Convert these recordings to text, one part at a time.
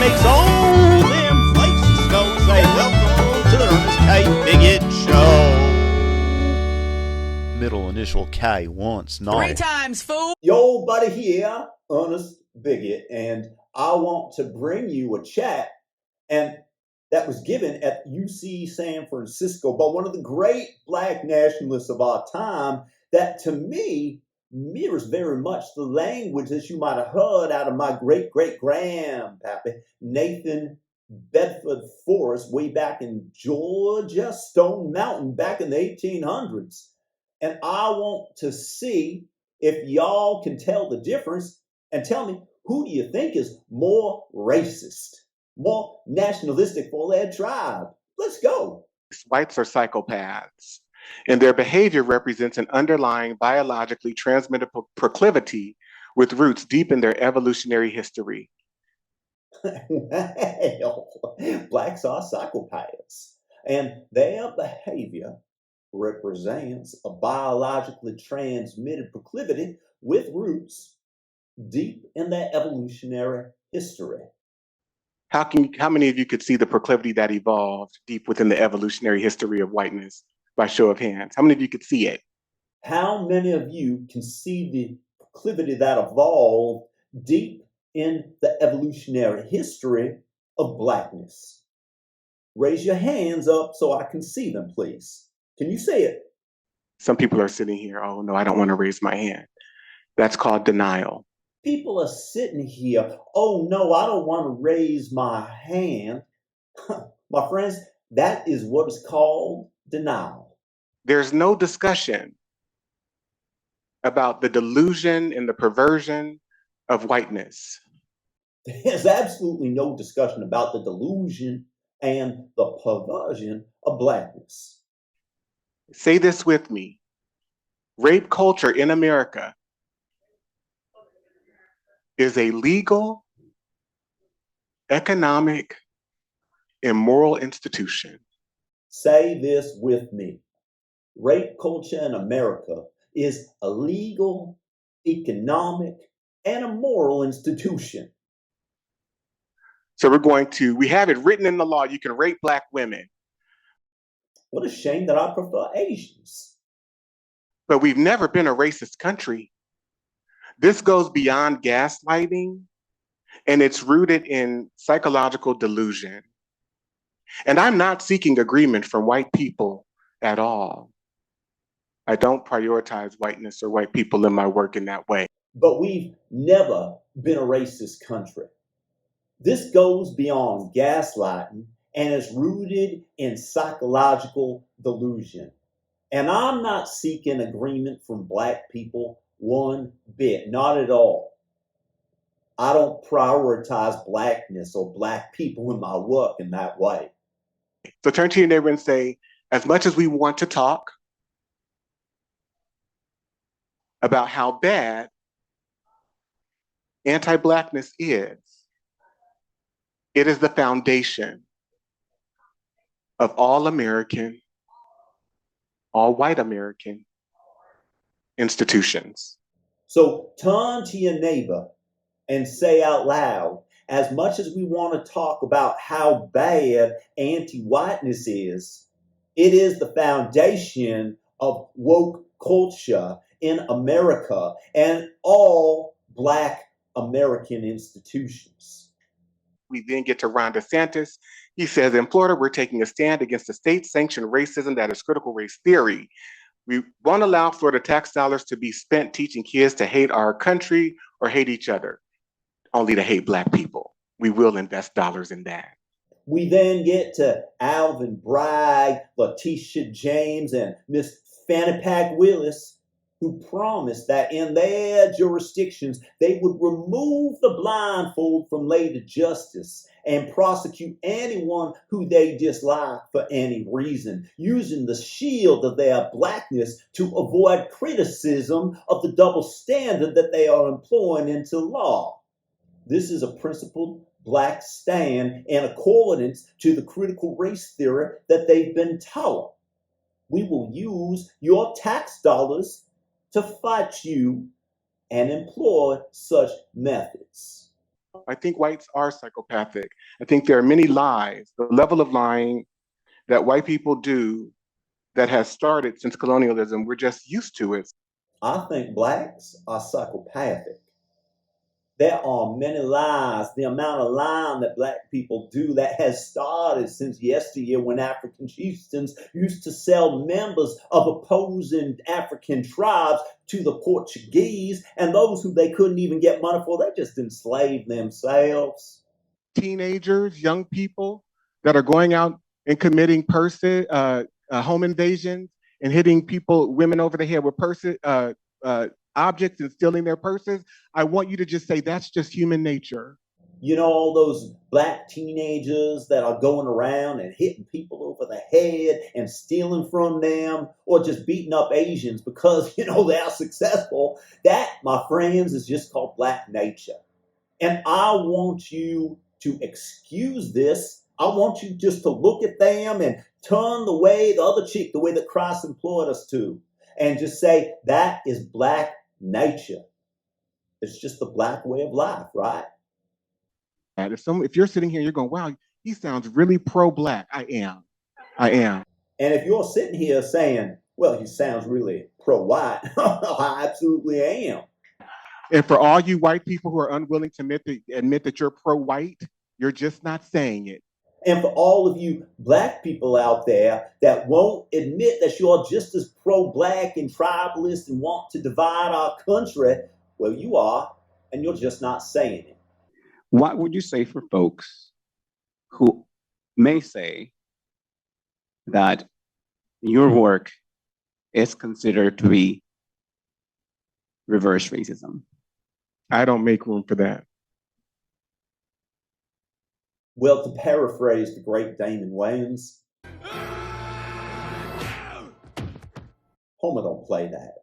makes all them places go. Say welcome to the Ernest Bigot Show. Middle initial K once, not 3 times, fool. Yo, buddy here, Ernest Bigot, and I want to bring you a chat and that was given at UC San Francisco by one of the great black nationalists of our time that to me mirrors very much the language that you might have heard out of my great-great-grandpappy, Nathan Bedford Forrest, way back in Georgia, Stone Mountain, back in the 1800s. And I want to see if y'all can tell the difference and tell me, who do you think is more racist, more nationalistic for their tribe? Let's go. Whites are psychopaths, and their behavior represents an underlying biologically transmitted proclivity with roots deep in their evolutionary history. Well, blacks are psychopaths, and their behavior represents a biologically transmitted proclivity with roots deep in their evolutionary history. How many of you could see the proclivity that evolved deep within the evolutionary history of whiteness by show of hands? How many of you could see it? How many of you can see the proclivity that evolved deep in the evolutionary history of blackness? Raise your hands up so I can see them, please. Can you say it? Some people are sitting here, oh no, I don't want to raise my hand. That's called denial. People are sitting here, oh no, I don't want to raise my hand. My friends, that is what is called denial. There's no discussion about the delusion and the perversion of whiteness. There's absolutely no discussion about the delusion and the perversion of blackness. Say this with me. Rape culture in America is a legal, economic, and moral institution. Say this with me. Rape culture in America is a legal, economic, and a moral institution. So we have it written in the law, you can rape black women. What a shame that I prefer Asians. But we've never been a racist country. This goes beyond gaslighting, and it's rooted in psychological delusion. And I'm not seeking agreement from white people at all. I don't prioritize whiteness or white people in my work in that way. But we've never been a racist country. This goes beyond gaslighting and is rooted in psychological delusion. And I'm not seeking agreement from black people one bit, not at all. I don't prioritize blackness or black people in my work in that way. So turn to your neighbor and say, as much as we want to talk about how bad anti-blackness is, it is the foundation of all American, all white American institutions. So turn to your neighbor and say out loud, as much as we want to talk about how bad anti-whiteness is, it is the foundation of woke culture in America and all black American institutions. We then get to Ron DeSantis. He says, in Florida, we're taking a stand against the state-sanctioned racism that is critical race theory. We won't allow Florida tax dollars to be spent teaching kids to hate our country or hate each other, only to hate black people. We will invest dollars in that. We then get to Alvin Bragg, Letitia James, and Miss Fannie Pack Willis, who promised that in their jurisdictions, they would remove the blindfold from lady justice and prosecute anyone who they dislike for any reason, using the shield of their blackness to avoid criticism of the double standard that they are employing into law. This is a principled black stand in accordance to the critical race theory that they've been taught. We will use your tax dollars to fight you and employ such methods. I think whites are psychopathic. I think there are many lies, the level of lying that white people do that has started since colonialism. We're just used to it. I think blacks are psychopathic. There are many lies. The amount of lying that black people do that has started since yesteryear when African chieftains used to sell members of opposing African tribes to the Portuguese, and those who they couldn't even get money for, they just enslaved themselves. Teenagers, young people that are going out and committing home invasions and hitting women over the head with objects and stealing their purses. I want you to just say that's just human nature. You know, all those black teenagers that are going around and hitting people over the head and stealing from them, or just beating up Asians because, they are successful. That, my friends, is just called black nature. And I want you to excuse this. I want you just to look at them and turn the other cheek, the way that Christ implored us to, and just say, that is black nature. It's just the black way of life, right? If you're sitting here, you're going, wow, he sounds really pro-black. I am. And if you're sitting here saying, well, he sounds really pro-white, I absolutely am. And for all you white people who are unwilling to admit that you're pro-white, you're just not saying it. And for all of you black people out there that won't admit that you're just as pro-black and tribalist and want to divide our country, well, you are, and you're just not saying it. What would you say for folks who may say that your work is considered to be reverse racism? I don't make room for that. Well, to paraphrase the great Damon Wayans, Homer don't play that.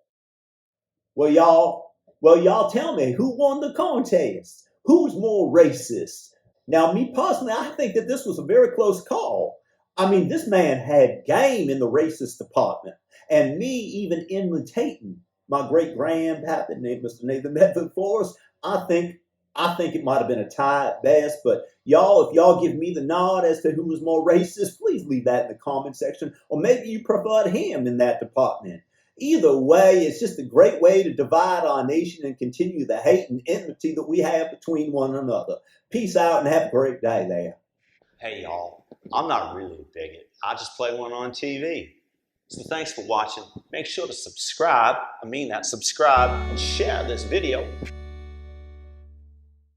Well, y'all tell me, who won the contest? Who's more racist? Now, me personally, I think that this was a very close call. I mean, this man had game in the racist department, and me even imitating my great grandpappy, Mr. Nathan Bedford Forrest. I think it might have been a tie at best, but y'all, if y'all give me the nod as to who was more racist, please leave that in the comment section, or maybe you preferred him in that department. Either way, it's just a great way to divide our nation and continue the hate and enmity that we have between one another. Peace out and have a great day there. Hey y'all, I'm not really a bigot. I just play one on TV. So thanks for watching. Make sure to subscribe, subscribe and share this video